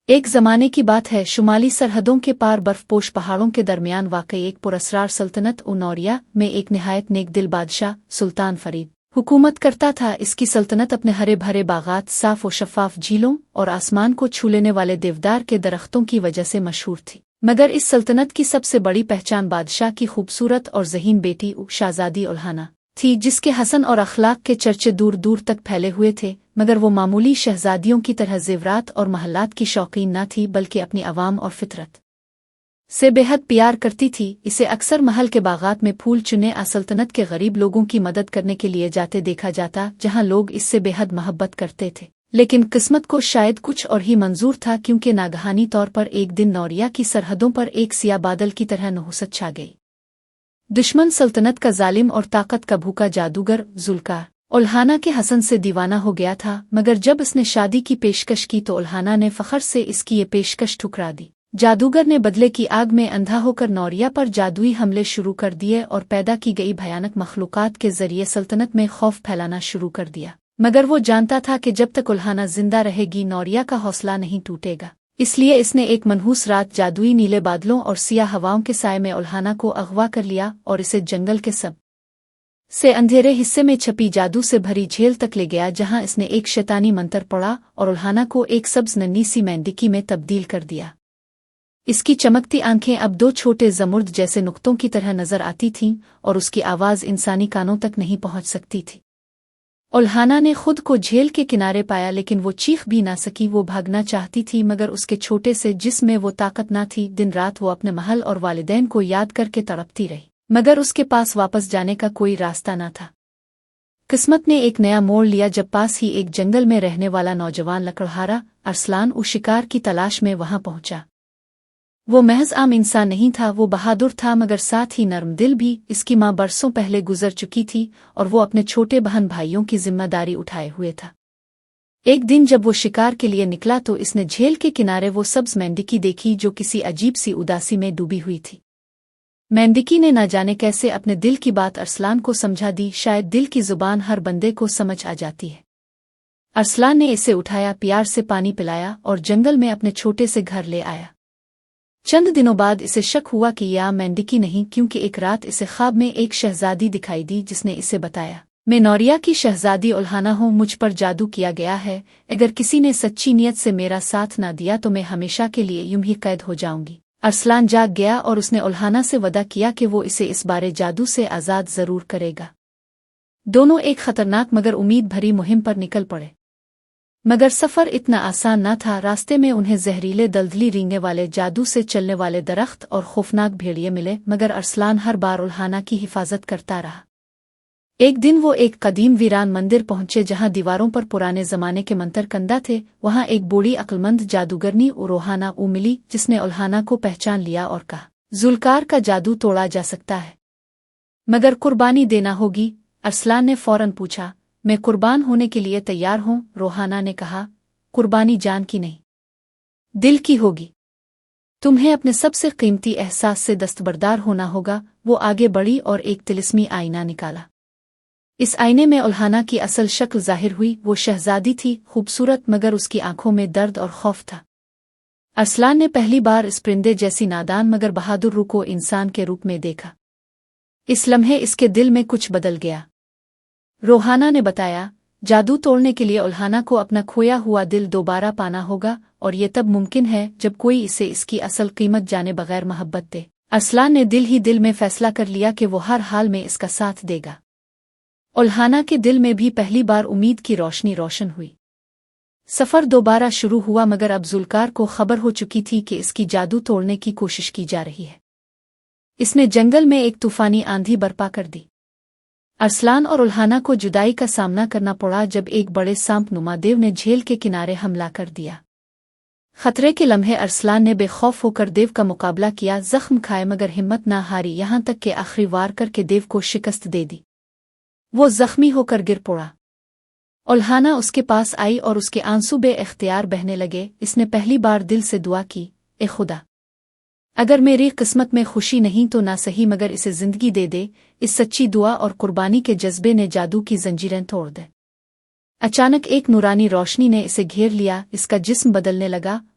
ایک زمانے کی بات ہے، شمالی سرحدوں کے پار برفپوش پہاڑوں کے درمیان واقع ایک پراسرار سلطنت نوریا میں ایک نہایت نیک دل بادشاہ سلطان فرید حکومت کرتا تھا۔ اس کی سلطنت اپنے ہرے بھرے باغات، صاف و شفاف جھیلوں اور آسمان کو چھو لینے والے دیودار کے درختوں کی وجہ سے مشہور تھی۔ مگر اس سلطنت کی سب سے بڑی پہچان بادشاہ کی خوبصورت اور ذہین بیٹی شہزادی الہانہ تھی، جس کے حسن اور اخلاق کے چرچے دور دور تک پھیلے ہوئے تھے۔ مگر وہ معمولی شہزادیوں کی طرح زیورات اور محلات کی شوقین نہ تھی، بلکہ اپنی عوام اور فطرت سے بے حد پیار کرتی تھی۔ اسے اکثر محل کے باغات میں پھول چنے سلطنت کے غریب لوگوں کی مدد کرنے کے لیے جاتے دیکھا جاتا، جہاں لوگ اس سے بے حد محبت کرتے تھے۔ لیکن قسمت کو شاید کچھ اور ہی منظور تھا، کیونکہ ناگہانی طور پر ایک دن نوریا کی سرحدوں پر ایک سیاہ بادل کی طرح نحوست چھا گئی۔ دشمن سلطنت کا ظالم اور طاقت کا بھوکا جادوگر ذوالفقار الہانہ کے حسن سے دیوانہ ہو گیا تھا، مگر جب اس نے شادی کی پیشکش کی تو الہانہ نے فخر سے اس کی یہ پیشکش ٹھکرا دی۔ جادوگر نے بدلے کی آگ میں اندھا ہو کر نوریا پر جادوئی حملے شروع کر دیے اور پیدا کی گئی بھیانک مخلوقات کے ذریعے سلطنت میں خوف پھیلانا شروع کر دیا۔ مگر وہ جانتا تھا کہ جب تک الہانہ زندہ رہے گی نوریا کا حوصلہ نہیں ٹوٹے گا، اس لیے اس نے ایک منحوس رات جادوئی نیلے بادلوں اور سیاہ ہواؤں کے سائے میں الہانہ کو اغوا کر لیا اور اسے جنگل کے سب سے اندھیرے حصے میں چھپی جادو سے بھری جھیل تک لے گیا، جہاں اس نے ایک شیطانی منتر پڑھا اور الہانہ کو ایک سبز ننھی سی مینڈکی میں تبدیل کر دیا۔ اس کی چمکتی آنکھیں اب دو چھوٹے زمرد جیسے نقطوں کی طرح نظر آتی تھیں اور اس کی آواز انسانی کانوں تک نہیں پہنچ سکتی تھی۔ الہانہ نے خود کو جھیل کے کنارے پایا، لیکن وہ چیخ بھی نہ سکی۔ وہ بھاگنا چاہتی تھی، مگر اس کے چھوٹے سے جسم میں وہ طاقت نہ تھی۔ دن رات وہ اپنے محل اور والدین کو یاد کر کے تڑپتی رہی، مگر اس کے پاس واپس جانے کا کوئی راستہ نہ تھا۔ قسمت نے ایک نیا موڑ لیا جب پاس ہی ایک جنگل میں رہنے والا نوجوان لکڑہارا ارسلان شکار کی تلاش میں وہاں پہنچا۔ وہ محض عام انسان نہیں تھا، وہ بہادر تھا، مگر ساتھ ہی نرم دل بھی۔ اس کی ماں برسوں پہلے گزر چکی تھی اور وہ اپنے چھوٹے بہن بھائیوں کی ذمہ داری اٹھائے ہوئے تھا۔ ایک دن جب وہ شکار کے لیے نکلا تو اس نے جھیل کے کنارے وہ سبز مینڈکی دیکھی جو کسی عجیب سی اداسی میں ڈوبی ہوئی تھی۔ مینڈکی نے نہ جانے کیسے اپنے دل کی بات ارسلان کو سمجھا دی۔ شاید دل کی زبان ہر بندے کو سمجھ آ جاتی ہے۔ ارسلان نے اسے اٹھایا، پیار سے پانی پلایا اور جنگل میں اپنے چھوٹے سے گھر لے آیا۔ چند دنوں بعد اسے شک ہوا کہ یہ مینڈکی نہیں، کیونکہ ایک رات اسے خواب میں ایک شہزادی دکھائی دی جس نے اسے بتایا، میں نوریا کی شہزادی الہانہ ہوں، مجھ پر جادو کیا گیا ہے، اگر کسی نے سچی نیت سے میرا ساتھ نہ دیا تو میں ہمیشہ کے لیے یوں ہی قید ہو جاؤں گی۔ ارسلان جاگ گیا اور اس نے الہانہ سے وعدہ کیا کہ وہ اسے اس بارے جادو سے آزاد ضرور کرے گا۔ دونوں ایک خطرناک مگر امید بھری مہم پر نکل پڑے، مگر سفر اتنا آسان نہ تھا۔ راستے میں انہیں زہریلے دلدلی رینگنے والے، جادو سے چلنے والے درخت اور خوفناک بھیڑیے ملے، مگر ارسلان ہر بار الہانہ کی حفاظت کرتا رہا۔ ایک دن وہ ایک قدیم ویران مندر پہنچے جہاں دیواروں پر پرانے زمانے کے منتر کندہ تھے۔ وہاں ایک بوڑھی عقلمند جادوگرنی روحانہ ملی جس نے الہانہ کو پہچان لیا اور کہا، ذوالفقار کا جادو توڑا جا سکتا ہے، مگر قربانی دینا ہوگی۔ ارسلان نے فوراً پوچھا، میں قربان ہونے کے لیے تیار ہوں۔ روحانہ نے کہا، قربانی جان کی نہیں، دل کی ہوگی، تمہیں اپنے سب سے قیمتی احساس سے دستبردار ہونا ہوگا۔ وہ آگے بڑھی اور ایک طلسمی آئینہ نکالا۔ اس آئینے میں الہانہ کی اصل شکل ظاہر ہوئی۔ وہ شہزادی تھی، خوبصورت، مگر اس کی آنکھوں میں درد اور خوف تھا۔ ارسلان نے پہلی بار اس پرندے جیسی نادان مگر بہادر روح کو انسان کے روپ میں دیکھا۔ اس لمحے اس کے دل میں کچھ بدل گیا۔ روحانہ نے بتایا، جادو توڑنے کے لیے الہانہ کو اپنا کھویا ہوا دل دوبارہ پانا ہوگا، اور یہ تب ممکن ہے جب کوئی اسے اس کی اصل قیمت جانے بغیر محبت دے۔ ارسلان نے دل ہی دل میں فیصلہ کر لیا کہ وہ ہر حال میں اس کا ساتھ دے گا۔ الہانہ کے دل میں بھی پہلی بار امید کی روشنی روشن ہوئی۔ سفر دوبارہ شروع ہوا، مگر اب ذوالفقار کو خبر ہو چکی تھی کہ اس کی جادو توڑنے کی کوشش کی جا رہی ہے۔ اس نے جنگل میں ایک طوفانی آندھی برپا کر دی۔ ارسلان اور الہانہ کو جدائی کا سامنا کرنا پڑا جب ایک بڑے سانپ نما دیو نے جھیل کے کنارے حملہ کر دیا۔ خطرے کے لمحے ارسلان نے بے خوف ہو کر دیو کا مقابلہ کیا، زخم کھائے مگر ہمت نہ ہاری، یہاں تک کہ آخری وار کر کے دیو کو شکست دے دی۔ وہ زخمی ہو کر گر پڑا۔ الہانہ اس کے پاس آئی اور اس کے آنسو بے اختیار بہنے لگے۔ اس نے پہلی بار دل سے دعا کی، اے خدا، اگر میری قسمت میں خوشی نہیں تو نہ صحیح، مگر اسے زندگی دے دے۔ اس سچی دعا اور قربانی کے جذبے نے جادو کی زنجیریں توڑ دیں۔ اچانک ایک نورانی روشنی نے اسے گھیر لیا، اس کا جسم بدلنے لگا